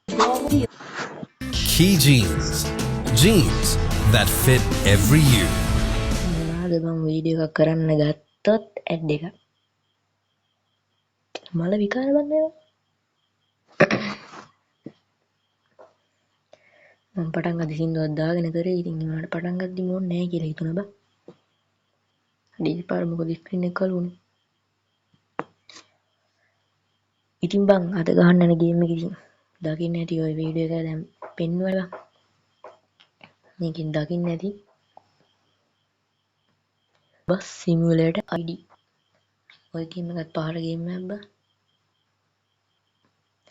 Key jeans. Jeans that fit every you. මොනවාද මම video එකක් කරන්න ගත්තොත් ඇඩ් එක. මල විකාර බන්නේ. මම පටන් ගත්ත සින්දුවක් දාගෙන කරේ ඉතින් ඒකට පටන් ගද්දිම ඕනේ නැහැ කියලා හිතුණා බා. ඩීපාර මොකද ස්ක්‍රීන් එක කළුනේ. ඉතින් බං අද ගහන්න යන ගේම් එක ඉතින් දකින්න ඇති ඔය වීඩියෝ එක දැන් පෙන්වලා. මේකෙන් දකින්න ඇති. Bus simulator ID. ඔය ගේම් එකත් පහර ගේම් එකක් බා.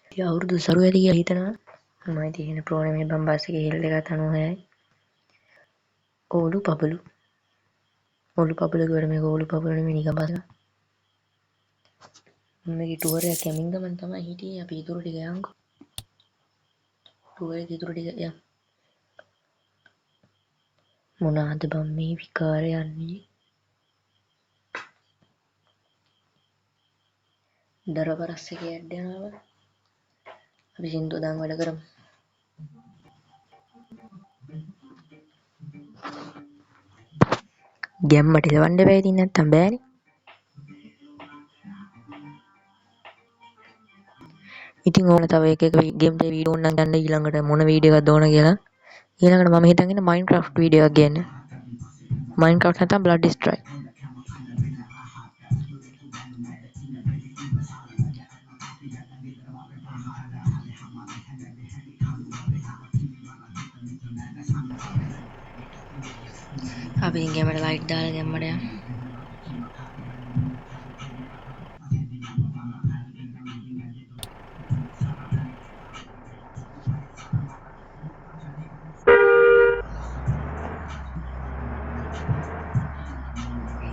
ඉතින් අවුරුදු සරු ඇති කියලා හිතනවා. මම තියෙන ප්‍රෝ නෙමෙයි බං බස් එකේ හෙල් එක 96යි. ඕලු පබලු. ඕලු පබලු කියවට මේක ඕලු පබලු නෙමෙයි නිකන් බස් එකක්. මේකේ ටුවර් එක කැමින් ගමන් තමයි හිටියේ අපි ඉතුරු ටික යන්කෝ. ටුවර් එක ඉතුරු ටික යන්. මොනවාද බං මේ විකාර යන්නේ? දරපරස් එකේ ඇඩ් යනවා. අපි සින්දුව දාන් වැඩ කරමු. ගැම්මට එලවන්න බෑ ඉතින් නැත්තම් බෑනේ. ඉතින් ඕන තව එක ගේම් එකේ වීඩියෝ ඕන නම් ගන්න ඊළඟට මොන වීඩියෝ එකක්ද ඕන කියලා. ඊළඟට මම හිතන් ඉන්නේ මයින්ක්‍රාෆ්ට් වීඩියෝ එකක් ගන්න. මයින්ක්‍රාෆ්ට් නැත්තම් බ්ලඩ් ස්ට්‍රයික්. අපි ඉතින් ගැමට ලයිට් දාලා ගැම්මට යමු.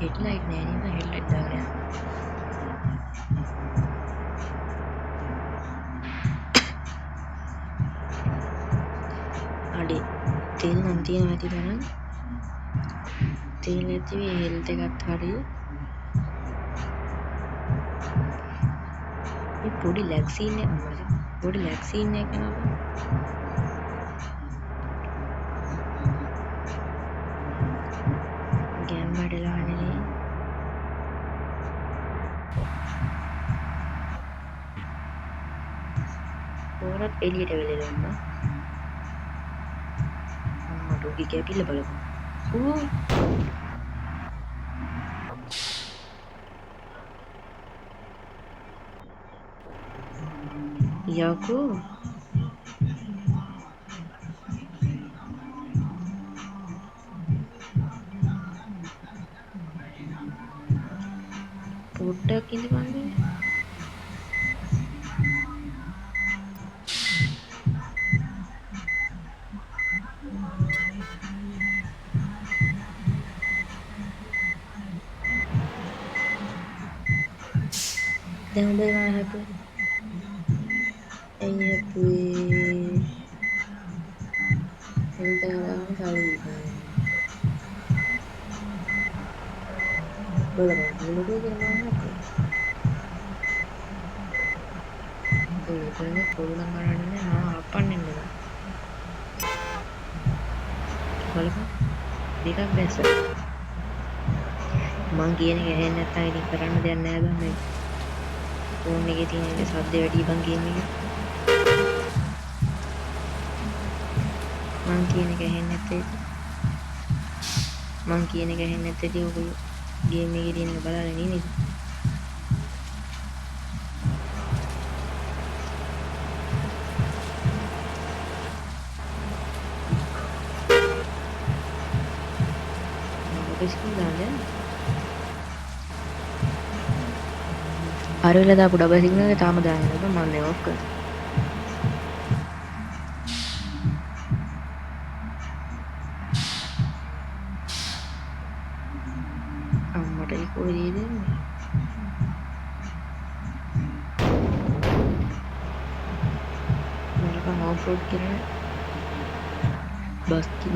හෙඩ්ලයිට් නෑ නේ මම හෙඩ්ලයිට් දාගෙන යනවා. අඩේ තෙල් නම් තියෙනවා ඇති ගණන්. තෙල් නැති වෙයි හෙල්ත් එකත් හරිය. මේ පොඩි ලැග් සීන් එකක් මොකද? පොඩි ලැග් සීන් එකක් යනවා. ගේම් වලලා නේ. පොරත් එළියට වෙලෙලා ඉන්නවා. අම්මට උගේ කැපිල්ල බලපන්. ඌ යකෝ පොඩ්ඩක් ඉඳපන්. දැන් උඹේ මම හැපුවේ. ඇයි හැපුවේ? හෙල්ත ගාන සල්ලි බලපන් මොකද කියලා මම හැපුවේ. ඒ කියන්නේ පොළොන් ගන්නන්නේ මම අපන්නේ නේද? බලපන් දෙකක් දැස්ස. මං කියන එක ඇහෙන්නේ නැත්නම් ඉතින් කරන්න දෙයක් නෑ බං මේ. ෆෝන් එකේ තියෙන ශබ්ද වැඩි බං ගේම් එකේ. මං කියන එක ඇහෙන්නේ නැත්තේ. මං කියන එක ඇහෙන්නේ නැත්තේ ඔය ගේම් එකේ තියෙන එක බලලා නෙමෙයි. අර වෙලාව දාපු ඩබල් සිග්නල් එක තාම දාන්නේ නැහැ මම මේ ඔෆ් කරා. අම්මට ඒක කොහෙද දෙන්නේ? මම ඔෆ් රෝඩ් කරන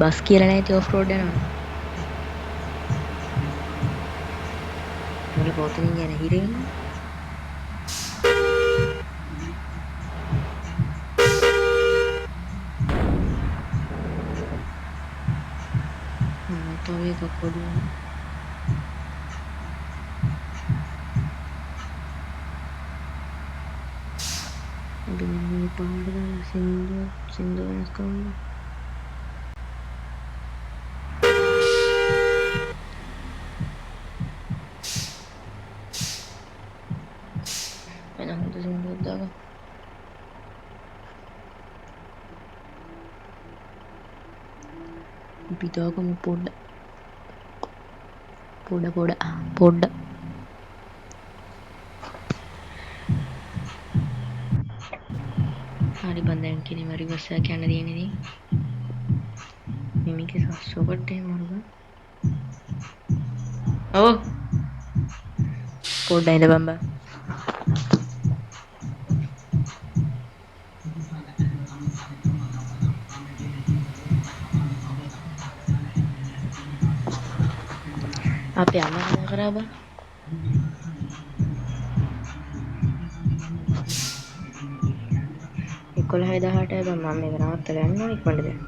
බස් කියලා නැති ඔෆ් රෝඩ් යනවා. මොකද පොතනින් යන හිරෙන්නේ? තව එකක් පොඩි අපි මෙන්න මේ පාට දාලා සින්දු වෙනස් කරමු. වෙන හොඳ සින්දුවක් දාගමු. අපි දාගමු පොඩ හරි බං දැන් කිරීම රිවර්ස් එක යන්න තියෙන ඉතින් මිමිකේ සස්සෝකට එහෙම මරුගා ඔව් පොඩ්ඩක් ඉඳපන් බං අපේ අම්මා කතා කරා බං 11:18යි බං මම මේක නවත්තලා යන්න ඕනේ ඉක්මනට දැන්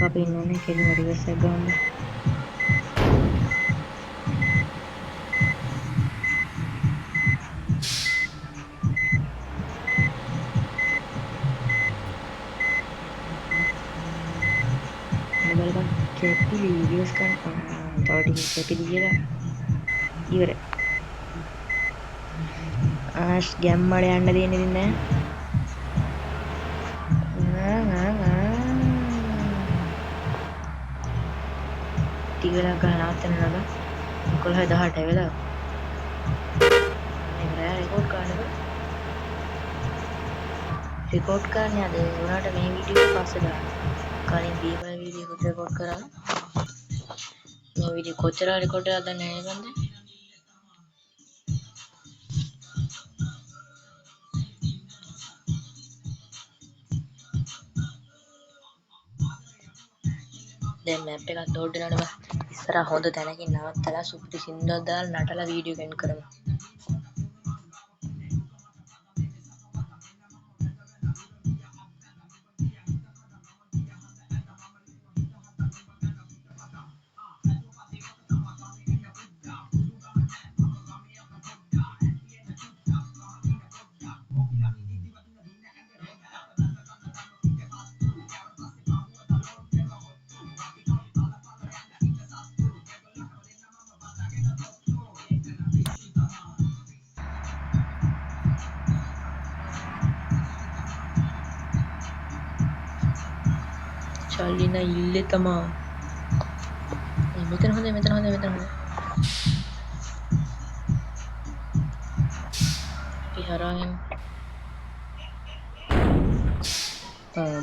කප ඉන්න ඕනේ කෙලිම රිවර්ස් එක ගන්න බලපන් කැපිලි වීඩියෝස් ගන්න තව ටිකක් කැපිලි කියලා ඉවරයි ආෂ් ගැම්මඩ යන්න දෙන්නේ ඉතින් නෑ ටිකලා ගහන අවතන නේද 11:18 වෙලා මේ රෑ රෙකෝඩ් කරන්නේ අද උනාට මේ වීඩියෝ එක පස්සේ දාන්න කලින් දීපල වීඩියෝ එක රෙකෝඩ් කරා මේ වීඩියෝ කොච්චර රෙකෝඩ් කරලා දන්නේ නැහැ නේද දැන් මැප් එකක් ලෝඩ් වෙනවනේ බා ඉස්සරහ හොඳ තැනකින් නවත්තලා සුපිරි සින්දුවක් දාලා නටලා වීඩියෝ එක එන්ඩ් කරමු Charlina ඉල්ලේ තමා මෙතන හොඳයි අපි හරාගෙන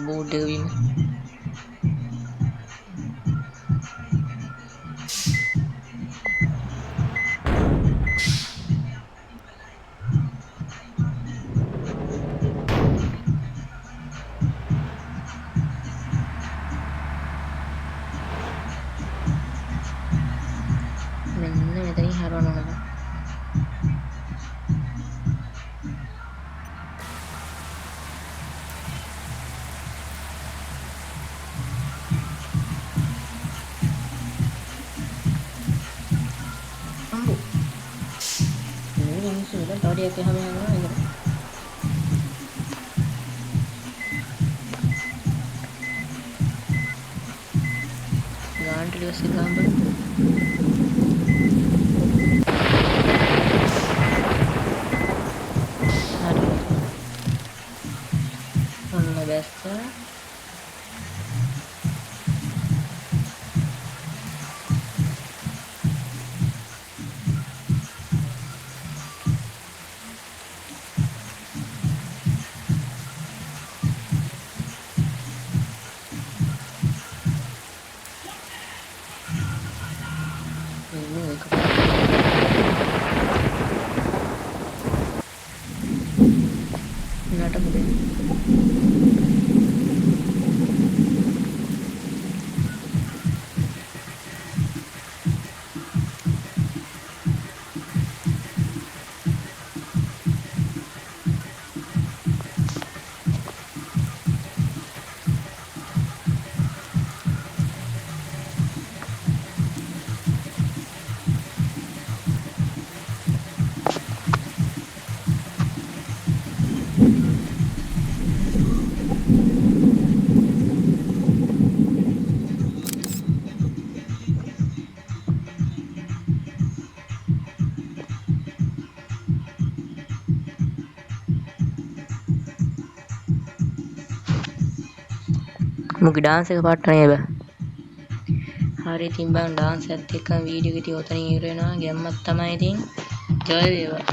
බෝඩ් එක විම Tadi aku hamil mana? Ganti dia gambar. Ada. Mana biasa? Nada boleh. මුගේ ඩාන්ස් එක පාට නේද? හරි ඉතින් බං ඩාන්ස් එකත් එක්කම වීඩියෝ එක ඉතින් ඔතනින් ඉවර වෙනවා. ගැම්මක් තමයි ඉතින්. ජය වේවා.